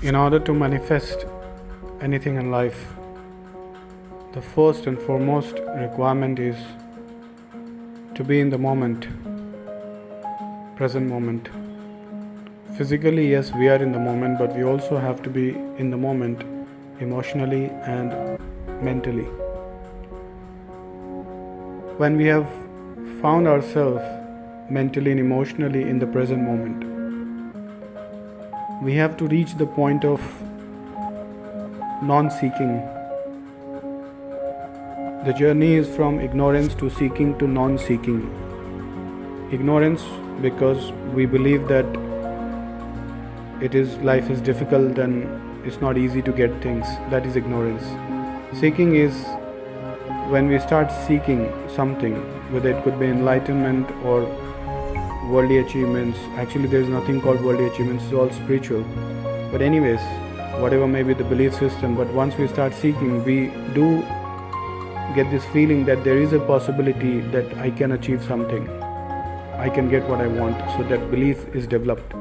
In order to manifest anything in life, the first and foremost requirement is to be in the moment, present moment. Physically, yes, we are in the moment, but we also have to be in the moment emotionally and mentally. When we have found ourselves mentally and emotionally in the present moment, we have to reach the point of non-seeking. The journey is from ignorance to seeking to non-seeking. Ignorance because we believe that life is difficult and it's not easy to get things. That is ignorance. Seeking is when we start seeking something, whether it could be enlightenment or worldly achievements. Actually, there is nothing called worldly achievements, it's all spiritual. But anyways, whatever may be the belief system, but once we start seeking, we do get this feeling that there is a possibility that I can achieve something, I can get what I want. So that belief is developed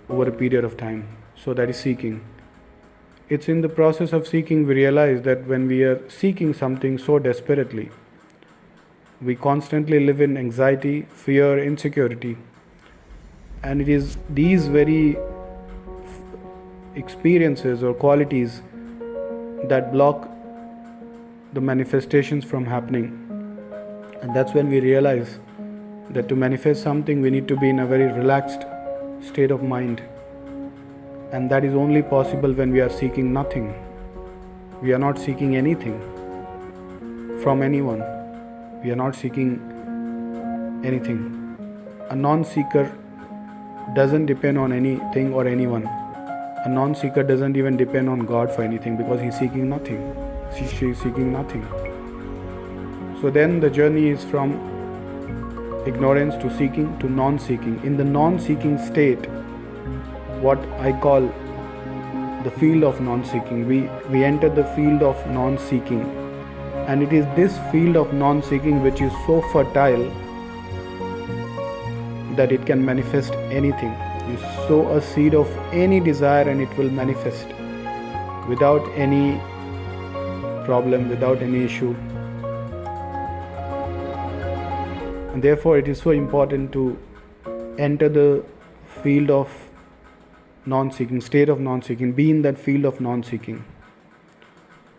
over a period of time. So that is seeking. It's in the process of seeking we realize that when we are seeking something so desperately, we constantly live in anxiety, fear, insecurity. And it is these very experiences or qualities that block the manifestations from happening. And that's when we realize that to manifest something, we need to be in a very relaxed state of mind. And that is only possible when we are seeking nothing. We are not seeking anything from anyone. We are not seeking anything. A non-seeker doesn't depend on anything or anyone. A non-seeker doesn't even depend on God for anything because he's seeking nothing. She is seeking nothing. So then the journey is from ignorance to seeking to non-seeking. In the non-seeking state, what I call the field of non-seeking, we enter the field of non-seeking. And it is this field of non-seeking which is so fertile that it can manifest anything. You sow a seed of any desire and it will manifest without any problem, without any issue. And therefore it is so important to enter the field of non-seeking, state of non-seeking, be in that field of non-seeking.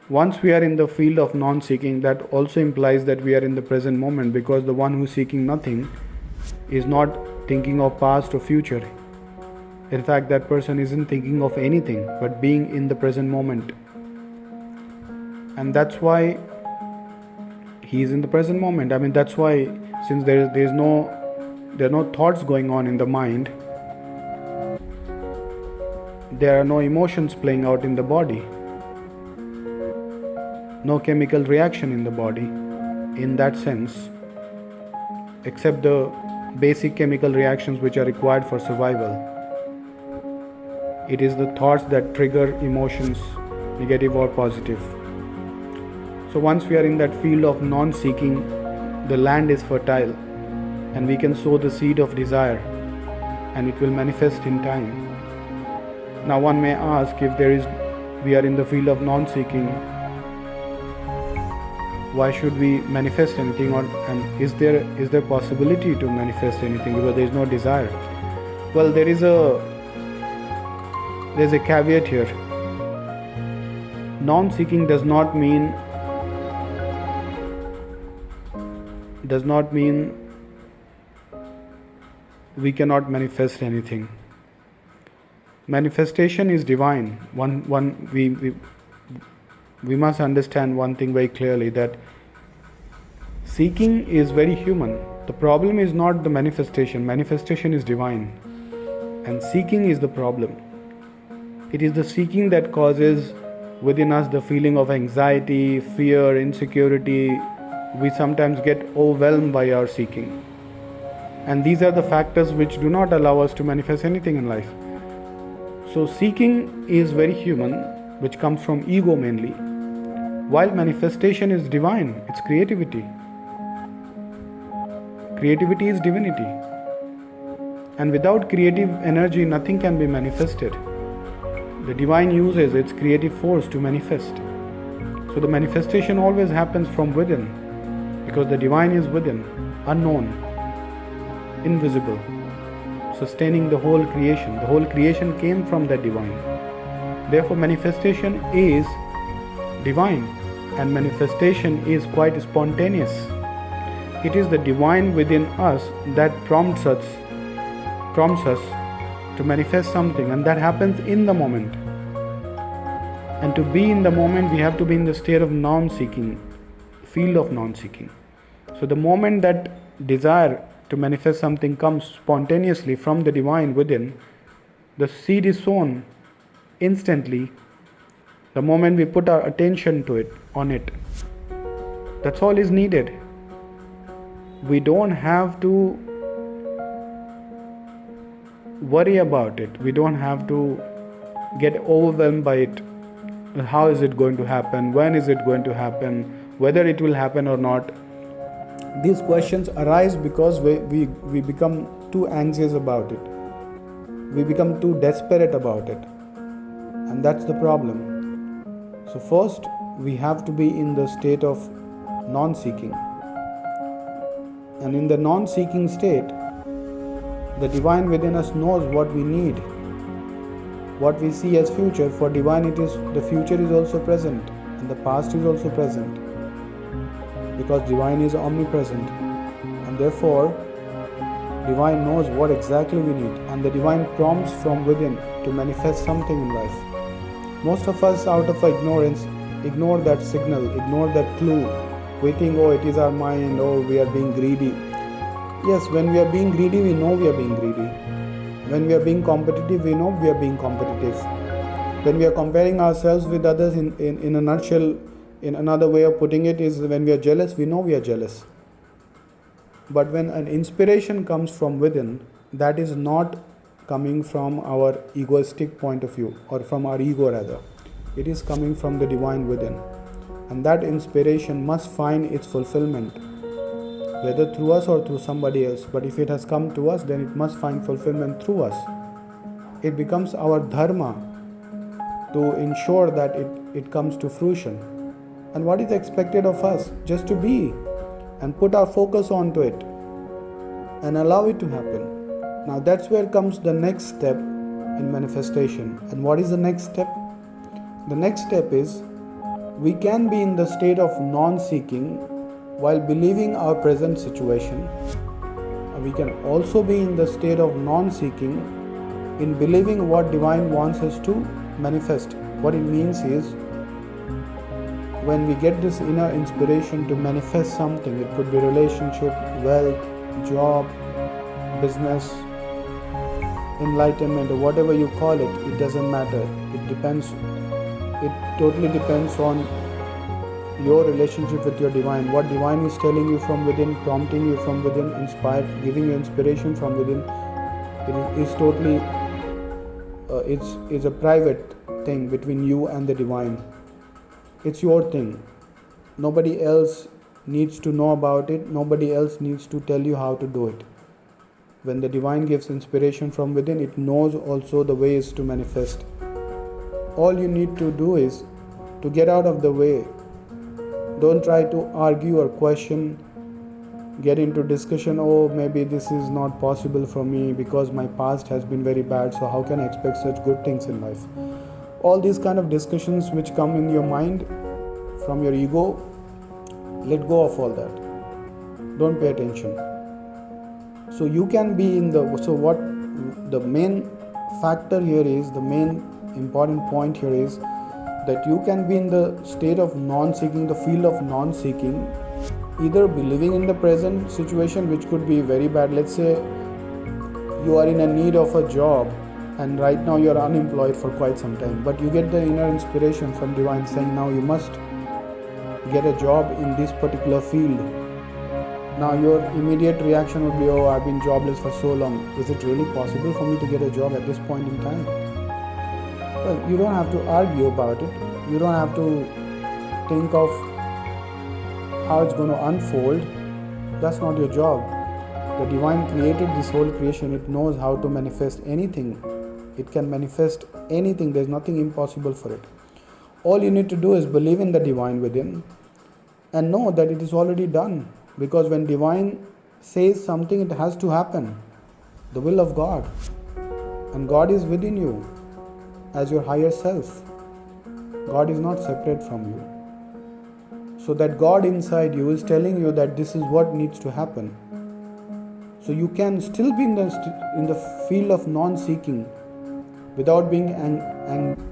Once we are in the field of non-seeking, that also implies that we are in the present moment, because the one who is seeking nothing is not thinking of past or future. In fact, that person isn't thinking of anything but being in the present moment. And that's why he is in the present moment. I mean, that's why, since there are no thoughts going on in the mind, there are no emotions playing out in the body, no chemical reaction in the body in that sense, except the basic chemical reactions which are required for survival. It is the thoughts that trigger emotions, negative or positive. So once we are in that field of non-seeking, the land is fertile and we can sow the seed of desire and it will manifest in time. Now one may ask, if we are in the field of non-seeking, why should we manifest anything, and is there possibility to manifest anything because there is no desire? Well, there's a caveat here. Non-seeking does not mean we cannot manifest anything. Manifestation is divine. We must understand one thing very clearly, that seeking is very human. The problem is not the manifestation. Manifestation is divine. And seeking is the problem. It is the seeking that causes within us the feeling of anxiety, fear, insecurity. We sometimes get overwhelmed by our seeking. And these are the factors which do not allow us to manifest anything in life. So seeking is very human, which comes from ego mainly, while manifestation is divine, it's creativity. Creativity is divinity. And without creative energy, nothing can be manifested. The divine uses its creative force to manifest. So the manifestation always happens from within, because the divine is within, unknown, invisible, sustaining the whole creation. The whole creation came from that divine. Therefore, manifestation is divine, and manifestation is quite spontaneous. It is the divine within us that prompts us to manifest something, and that happens in the moment. And to be in the moment, we have to be in the state of non-seeking, field of non-seeking. So the moment that desire to manifest something comes spontaneously from the divine within, the seed is sown instantly. The moment we put our attention to it, on it, that's all is needed. We don't have to worry about it. We don't have to get overwhelmed by it. How is it going to happen? When is it going to happen? Whether it will happen or not? These questions arise because we become too anxious about it. We become too desperate about it. And that's the problem. So first, we have to be in the state of non-seeking. And in the non-seeking state, the divine within us knows what we need, what we see as future. For divine, it is the future is also present, and the past is also present, because divine is omnipresent, and therefore divine knows what exactly we need, and the divine prompts from within to manifest something in life. Most of us, out of ignorance, ignore that signal, ignore that clue. We think, oh, it is our mind, oh, we are being greedy. Yes, when we are being greedy, we know we are being greedy. When we are being competitive, we know we are being competitive. When we are comparing ourselves with others, in a nutshell, in another way of putting it is, when we are jealous, we know we are jealous. But when an inspiration comes from within, that is not coming from our egoistic point of view, or from our ego rather. It is coming from the divine within. And that inspiration must find its fulfillment, whether through us or through somebody else. But if it has come to us, then it must find fulfillment through us. It becomes our dharma to ensure that it comes to fruition. And what is expected of us? Just to be and put our focus onto it and allow it to happen. Now that's where comes the next step in manifestation. And what is the next step? The next step is, we can be in the state of non-seeking while believing our present situation. We can also be in the state of non-seeking in believing what divine wants us to manifest. What it means is, when we get this inner inspiration to manifest something, it could be relationship, wealth, job, business, enlightenment, or whatever you call it, it doesn't matter. It totally depends on your relationship with your divine. What divine is telling you from within, prompting you from within, inspired, giving you inspiration from within, it is totally it's a private thing between you and the divine. It's your thing. Nobody else needs to know about it. Nobody else needs to tell you how to do it. When the divine gives inspiration from within, it knows also the ways to manifest. All you need to do is to get out of the way. Don't try to argue or question, get into discussion, oh, maybe this is not possible for me because my past has been very bad, so how can I expect such good things in life? All these kind of discussions which come in your mind from your ego, let go of all that. Don't pay attention. So you can be in the, so what the main factor here is, the main important point here is that you can be in the state of non-seeking, the field of non-seeking, either believing in the present situation, which could be very bad. Let's say you are in a need of a job and right now you are unemployed for quite some time, but you get the inner inspiration from divine saying, now you must get a job in this particular field. Now your immediate reaction would be, oh, I've been jobless for so long. Is it really possible for me to get a job at this point in time? Well, you don't have to argue about it. You don't have to think of how it's going to unfold. That's not your job. The divine created this whole creation. It knows how to manifest anything It can manifest anything. There's nothing impossible for it. All you need to do is believe in the divine within and know that it is already done. Because when divine says something, it has to happen. The will of God. And God is within you as your higher self. God is not separate from you. So that God inside you is telling you that this is what needs to happen. So you can still be in the field of non-seeking without being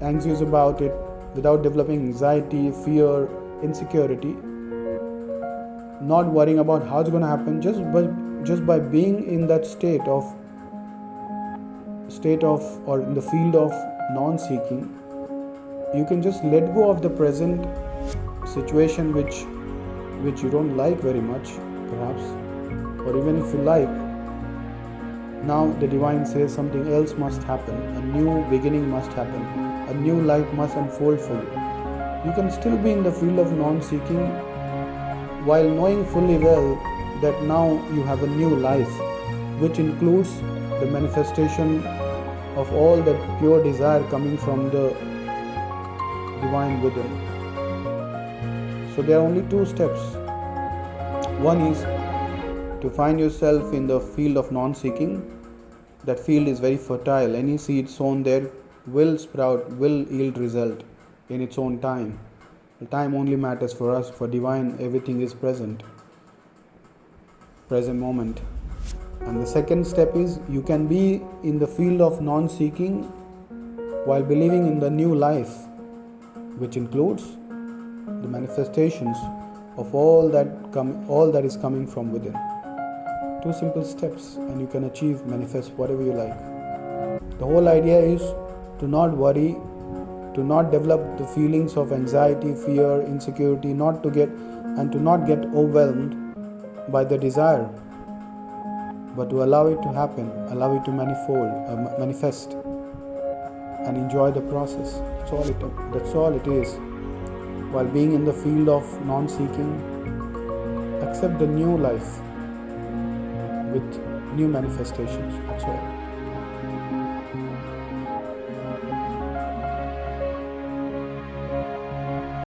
anxious about it, without developing anxiety, fear, insecurity, not worrying about how it's going to happen, just by being in that state of or in the field of non-seeking. You can just let go of the present situation which you don't like very much, perhaps, or even if you like. Now the divine says something else must happen, a new beginning must happen, a new life must unfold for you. You can still be in the field of non-seeking while knowing fully well that now you have a new life, which includes the manifestation of all that pure desire coming from the divine within. So there are only two steps. One is to find yourself in the field of non-seeking. That field is very fertile. Any seed sown there will sprout, will yield result in its own time. The time only matters for us. For divine, everything is present moment. And the second step is you can be in the field of non-seeking while believing in the new life, which includes the manifestations of all that is coming from within. Two simple steps and you can manifest whatever you like. The whole idea is to not worry, to not develop the feelings of anxiety, fear, insecurity, not to get overwhelmed by the desire, but to allow it to happen, allow it to manifest, and enjoy the process. That's all it is. While being in the field of non-seeking, accept the new life with new manifestations. That's all.